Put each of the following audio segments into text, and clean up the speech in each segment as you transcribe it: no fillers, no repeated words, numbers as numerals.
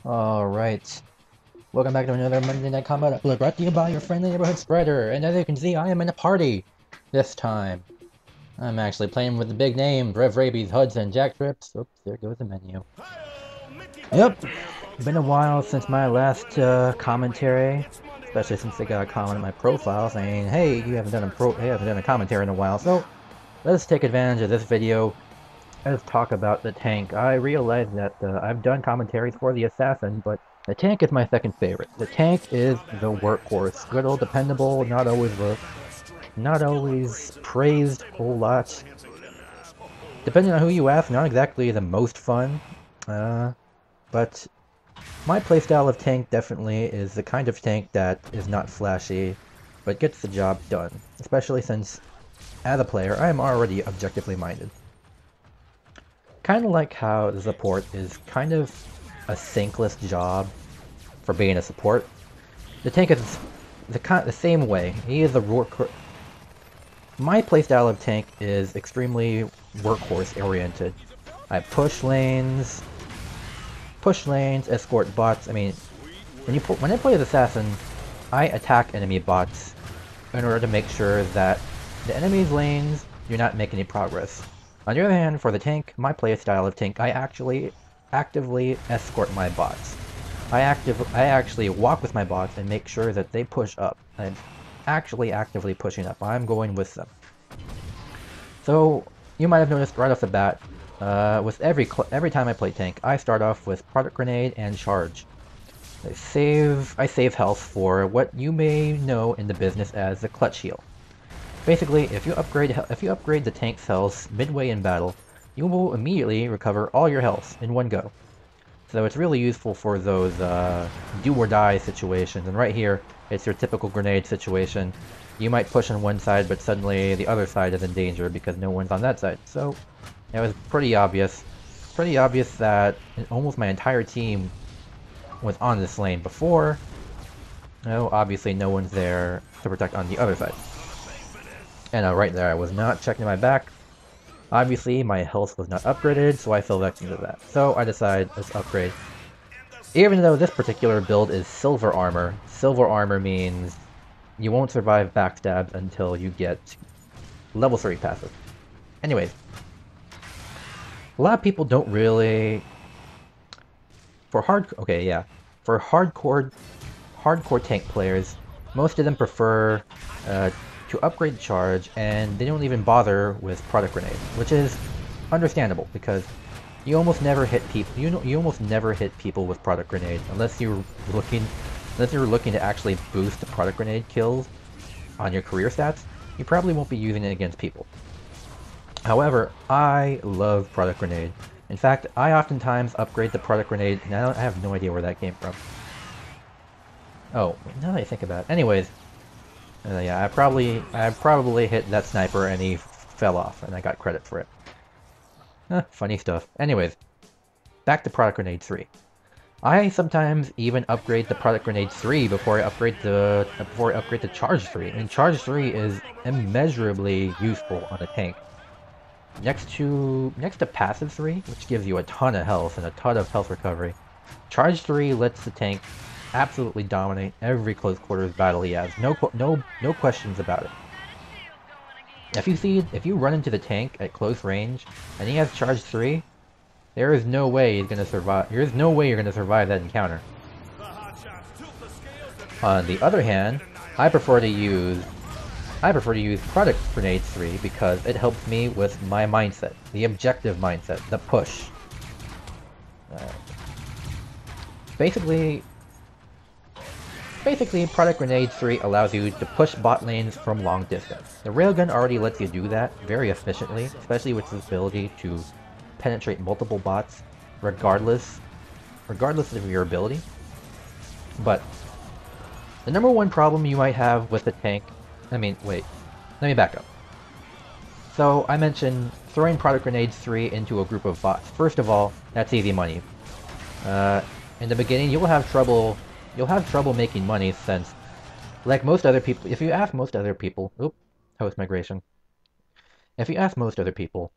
Alright, welcome back to another Monday Night Combat upload brought to you by your friendly neighborhood spreader. And as you can see, I am in a party this time. I'm actually playing with the big name, Rev Rabies, Hudson and Jacktrips. Oops, there goes the menu. Yep, been a while since my last commentary, especially since they got a comment on my profile saying, "Hey, you haven't done a commentary in a while." So let's take advantage of this video. Let's talk about the tank. I realize that I've done commentaries for the assassin, but the tank is my second favorite. The tank is the workhorse. Good old dependable, not always praised a whole lot. Depending on who you ask, not exactly the most fun. But my playstyle of tank definitely is the kind of tank that is not flashy, but gets the job done. Especially since, as a player, I am already objectively minded. Kind of like how the support is kind of a thankless job for being a support. The tank is the same way. He is a workhorse. My playstyle of tank is extremely workhorse oriented. I push lanes, escort bots. I mean, when I play as assassin, I attack enemy bots in order to make sure that the enemy's lanes do not make any progress. On the other hand, for the tank, my playstyle of tank, I actually actively escort my bots. I actually walk with my bots and make sure that they push up. I'm actually actively pushing up. I'm going with them. So you might have noticed right off the bat, with every time I play tank, I start off with product grenade and charge. I save health for what you may know in the business as the clutch heal. Basically, if you upgrade the tank's health midway in battle, you will immediately recover all your health in one go. So it's really useful for those do or die situations. And right here, it's your typical grenade situation. You might push on one side, but suddenly the other side is in danger because no one's on that side. So it was pretty obvious that almost my entire team was on this lane before. No, obviously no one's there to protect on the other side. And right there, I was not checking my back. Obviously, my health was not upgraded, so I fell victim to that. So I decided, let's upgrade. Even though this particular build is silver armor means you won't survive backstabs until you get level 3 passive. Anyways, a lot of people don't really... For hardcore tank players, most of them prefer to upgrade charge, and they don't even bother with product grenade, which is understandable because you almost never hit people. You almost never hit people with product grenade unless you're looking to actually boost the product grenade kills on your career stats. You probably won't be using it against people. However, I love product grenade. In fact, I oftentimes upgrade the product grenade, and I have no idea where that came from. Oh, now that I think about it. Anyways. Yeah, I probably hit that sniper and he fell off, and I got credit for it. Funny stuff. Anyways, back to Product Grenade 3. I sometimes even upgrade the Product Grenade 3 before I upgrade the Charge 3. And Charge 3 is immeasurably useful on a tank. Next to Passive 3, which gives you a ton of health and a ton of health recovery, Charge 3 lets the tank absolutely dominate every close quarters battle he has. No questions about it. If you run into the tank at close range and he has charge 3, there is no way he's gonna survive. There is no way you're gonna survive that encounter. On the other hand, I prefer to use product grenade 3 because it helps me with my mindset, the objective mindset, the push. Basically, Product Grenade 3 allows you to push bot lanes from long distance. The railgun already lets you do that very efficiently, especially with its ability to penetrate multiple bots, regardless of your ability. But the number one problem you might have with the tank... let me back up. So, I mentioned throwing Product Grenade 3 into a group of bots. First of all, that's easy money. In the beginning, you'll have trouble making money since, like most other people, if you ask most other people, host migration. If you ask most other people,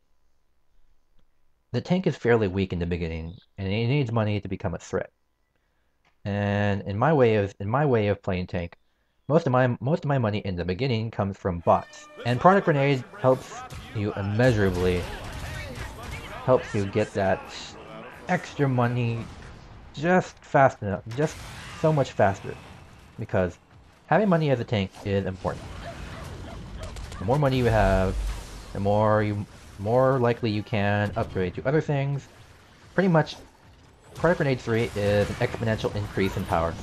the tank is fairly weak in the beginning, and it needs money to become a threat. And in my way of playing tank, most of my money in the beginning comes from bots. And product grenade helps you get that extra money just fast enough, just so much faster. Because having money as a tank is important. The more money you have, the more likely you can upgrade to other things. Pretty much, Product Grenade 3 is an exponential increase in power.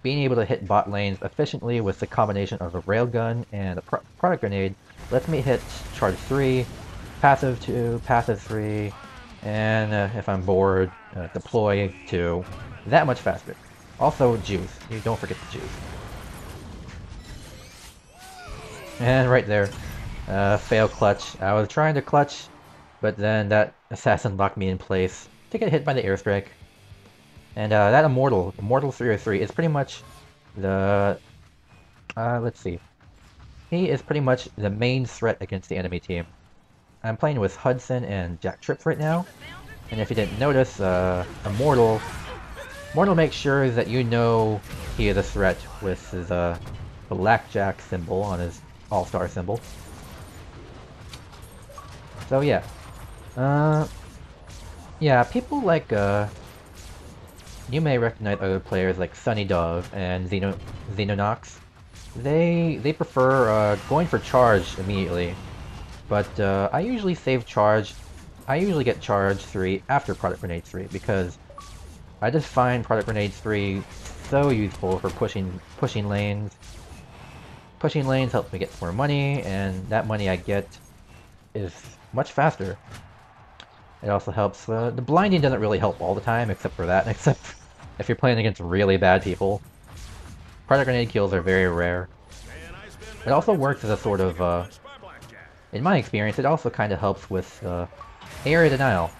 Being able to hit bot lanes efficiently with the combination of a railgun and a Product Grenade lets me hit charge 3, passive 2, passive 3, and if I'm bored, deploy 2, that much faster. Also juice, you don't forget the juice. And right there, fail clutch. I was trying to clutch, but then that assassin locked me in place to get hit by the airstrike. And that Immortal 303 is pretty much the... let's see. He is pretty much the main threat against the enemy team. I'm playing with Hudson and Jacktrips right now, and if you didn't notice, Immortal makes sure that you know he is a threat with his blackjack symbol on his all-star symbol. So yeah. Yeah, people like, you may recognize other players like Sunny Dove and Xenonox. They prefer going for charge immediately, but I usually save charge. I usually get charge 3 after Product Grenade 3 because I just find Product Grenade 3 so useful for pushing lanes. Pushing lanes helps me get more money, and that money I get is much faster. It also helps, the blinding doesn't really help all the time, except for that, except if you're playing against really bad people. Product Grenade kills are very rare. It also works as a sort of, in my experience, it also kind of helps with area denial.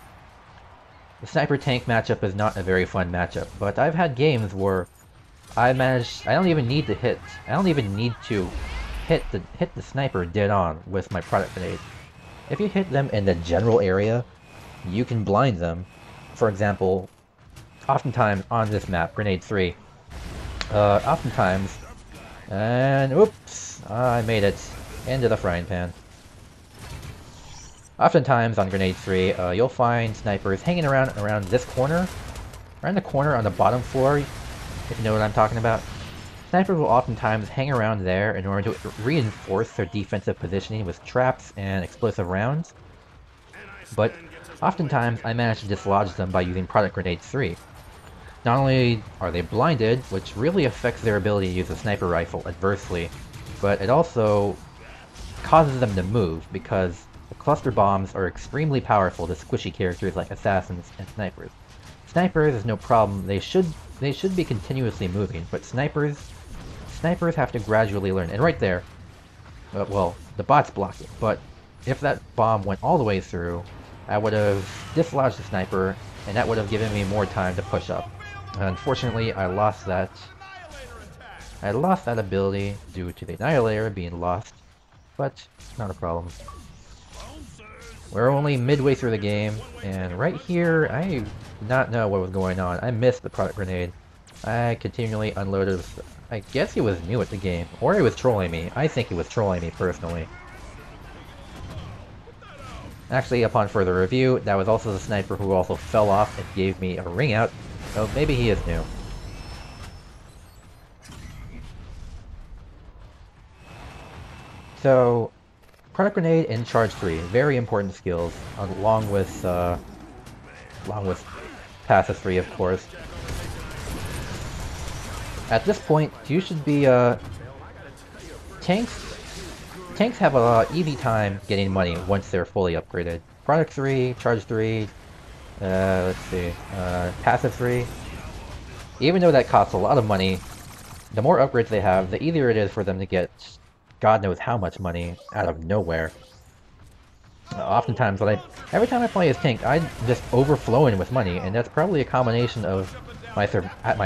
The sniper tank matchup is not a very fun matchup, but I've had games where I don't even need to hit the sniper dead on with my Product Grenade. If you hit them in the general area, you can blind them. For example, oftentimes on this map, Grenade 3, oftentimes, and oops, I made it into the frying pan. Oftentimes on Grenade 3, you'll find snipers hanging around this corner, around the corner on the bottom floor, if you know what I'm talking about. Snipers will oftentimes hang around there in order to reinforce their defensive positioning with traps and explosive rounds. But oftentimes I manage to dislodge them by using Product Grenade 3. Not only are they blinded, which really affects their ability to use a sniper rifle adversely, but it also causes them to move because the cluster bombs are extremely powerful to squishy characters like assassins and snipers. Snipers is no problem, they should be continuously moving, but snipers have to gradually learn. And right there, well, the bot's blocked it, but if that bomb went all the way through, I would have dislodged the sniper, and that would have given me more time to push up. Unfortunately, I lost that ability due to the Annihilator being lost, but not a problem. We're only midway through the game, and right here, I did not know what was going on. I missed the Product Grenade. I continually unloaded. I guess he was new at the game, or he was trolling me. I think he was trolling me personally. Actually, upon further review, that was also the sniper who also fell off and gave me a ring out, so maybe he is new. So, Product Grenade and Charge 3, very important skills, along with Passive 3, of course. At this point, you should be, Tanks have a easy time getting money once they're fully upgraded. Product 3, Charge 3, let's see, Passive 3. Even though that costs a lot of money, the more upgrades they have, the easier it is for them to get God knows how much money out of nowhere. Oftentimes, every time I play as tank, I'm just overflowing with money, and that's probably a combination of my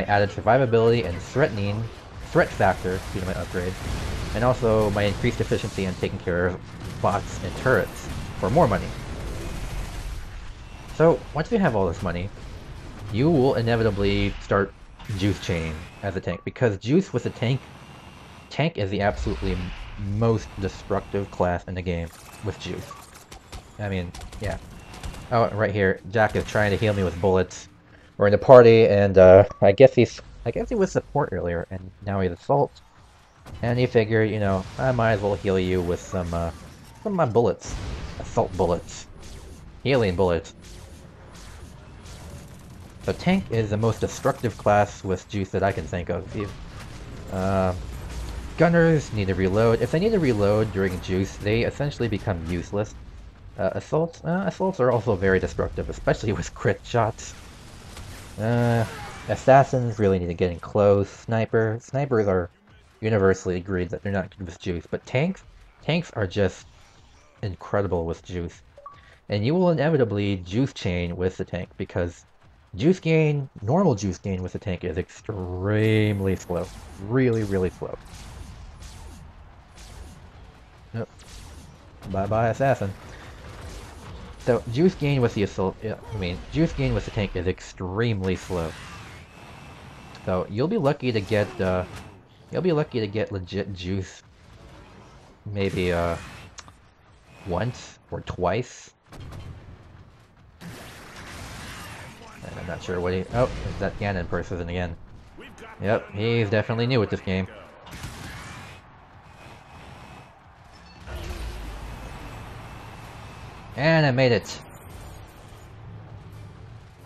added survivability and threat factor due to my upgrade, and also my increased efficiency in taking care of bots and turrets for more money. So once you have all this money, you will inevitably start Juice Chain as a tank, because Juice with a tank is the absolutely most destructive class in the game with Juice. I mean, yeah. Oh, right here, Jack is trying to heal me with bullets. We're in a party, and I guess he was support earlier, and now he's assault. And he figured, you know, I might as well heal you with some of my bullets, assault bullets, healing bullets. So tank is the most destructive class with Juice that I can think of. Gunners need to reload. If they need to reload during Juice, they essentially become useless. Assaults are also very destructive, especially with crit shots. Assassins really need to get in close. Snipers are universally agreed that they're not good with Juice, but tanks are just incredible with Juice. And you will inevitably Juice Chain with the tank, because normal Juice gain with the tank is extremely slow. Really, really slow. Nope. Bye-bye, Assassin. So, Juice gain with the assault, Juice gain with the tank is extremely slow. So, you'll be lucky to get legit Juice maybe, once or twice. And I'm not sure what he... Oh, there's that Ganon person again. Yep, he's definitely new at this game. And I made it!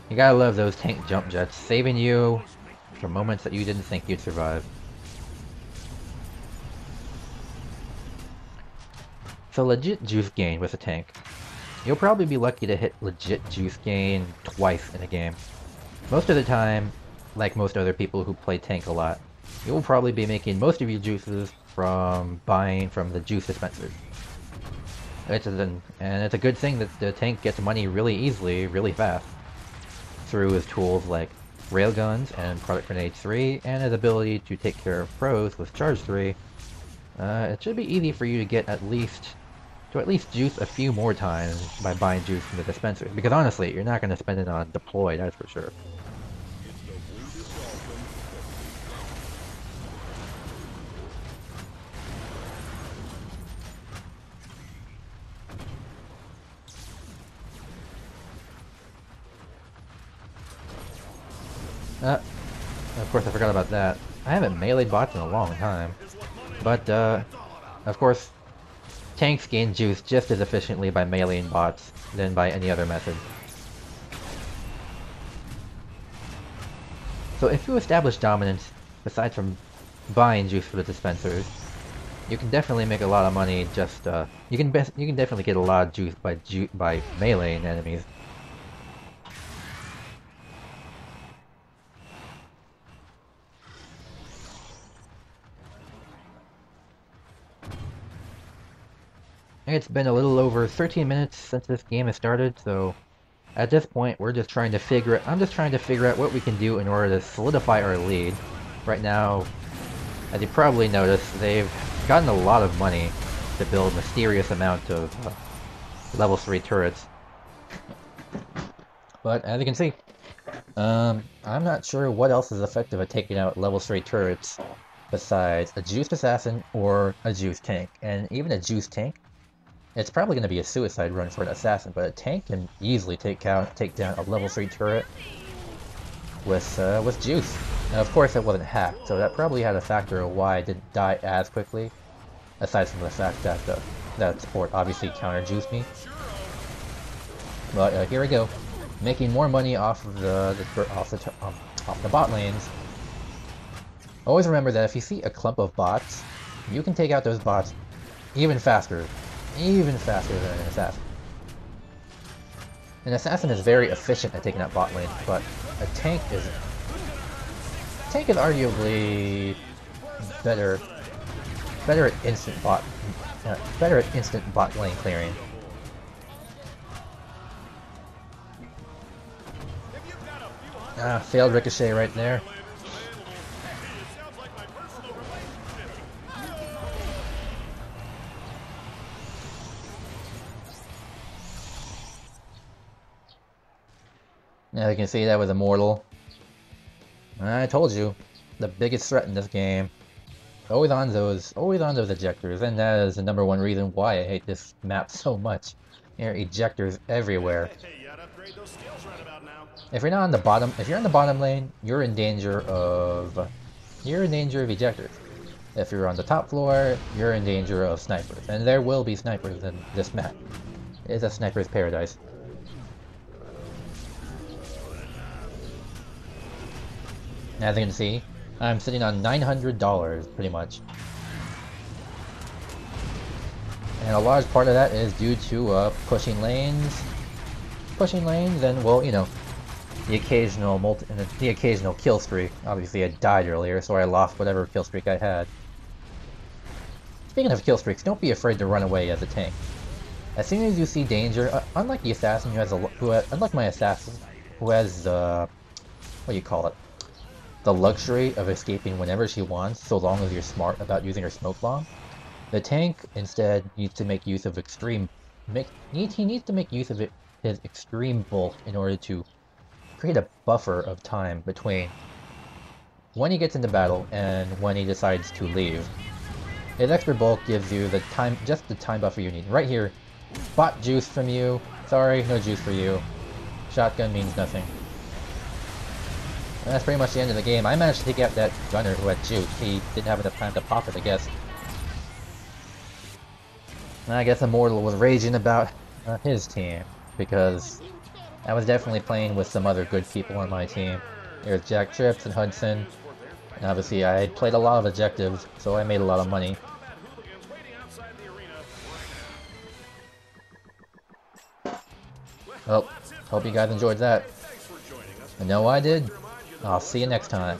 You gotta love those tank jump jets, saving you from moments that you didn't think you'd survive. So legit Juice gain with a tank. You'll probably be lucky to hit legit Juice gain twice in a game. Most of the time, like most other people who play tank a lot, you will probably be making most of your juices from buying from the juice dispensers. And it's a good thing that the tank gets money really easily, really fast, through his tools like Railguns and Product Grenade 3, and his ability to take care of pros with Charge 3. It should be easy for you to at least juice a few more times by buying juice from the dispensers, because honestly, you're not going to spend it on deploy, that's for sure. Of course I forgot about that. I haven't meleeed bots in a long time. But, of course, tanks gain juice just as efficiently by meleeing bots than by any other method. So if you establish dominance, aside from buying juice for the dispensers, you can definitely make a lot of money just, you can definitely get a lot of juice by meleeing enemies. It's been a little over 13 minutes since this game has started, so at this point I'm just trying to figure out what we can do in order to solidify our lead. Right now, as you probably noticed, they've gotten a lot of money to build a mysterious amount of level 3 turrets. But as you can see, I'm not sure what else is effective at taking out level 3 turrets besides a juiced assassin or a juiced tank. And even a juiced tank, it's probably going to be a suicide run for an assassin, but a tank can easily take down a level 3 turret with juice. Now, of course, it wasn't hacked, so that probably had a factor of why I didn't die as quickly, aside from the fact that that support obviously counter-juiced me. But here we go, making more money off of off the bot lanes. Always remember that if you see a clump of bots, you can take out those bots even faster than an assassin. An assassin is very efficient at taking out bot lane, but a tank is arguably better at instant bot lane clearing. Failed ricochet right there. As you can see, that was Immortal. I told you, the biggest threat in this game. Always on those ejectors, and that is the #1 reason why I hate this map so much. There are ejectors everywhere. If you're not on the bottom, if you're in the bottom lane, you're in danger of ejectors. If you're on the top floor, you're in danger of snipers, and there will be snipers in this map. It is a sniper's paradise. As you can see, I'm sitting on $900 pretty much. And a large part of that is due to pushing lanes, and well, you know, the occasional kill streak. Obviously, I died earlier, so I lost whatever kill streak I had. Speaking of kill streaks, don't be afraid to run away as a tank. As soon as you see danger, unlike the assassin unlike my assassin, who has what do you call it? The luxury of escaping whenever she wants, so long as you're smart about using her smoke bomb. The tank instead needs to make use of his extreme bulk in order to create a buffer of time between when he gets into battle and when he decides to leave. His extra bulk gives you just the time buffer you need. Right here, bot juice from you. Sorry, no juice for you. Shotgun means nothing. And that's pretty much the end of the game. I managed to take out that gunner who had juice. He didn't have enough time to pop it, I guess. And I guess Immortal was raging about his team, because I was definitely playing with some other good people on my team. There's Jacktrips and Hudson. And obviously I played a lot of objectives, so I made a lot of money. Well, hope you guys enjoyed that. I know I did. I'll see you next time.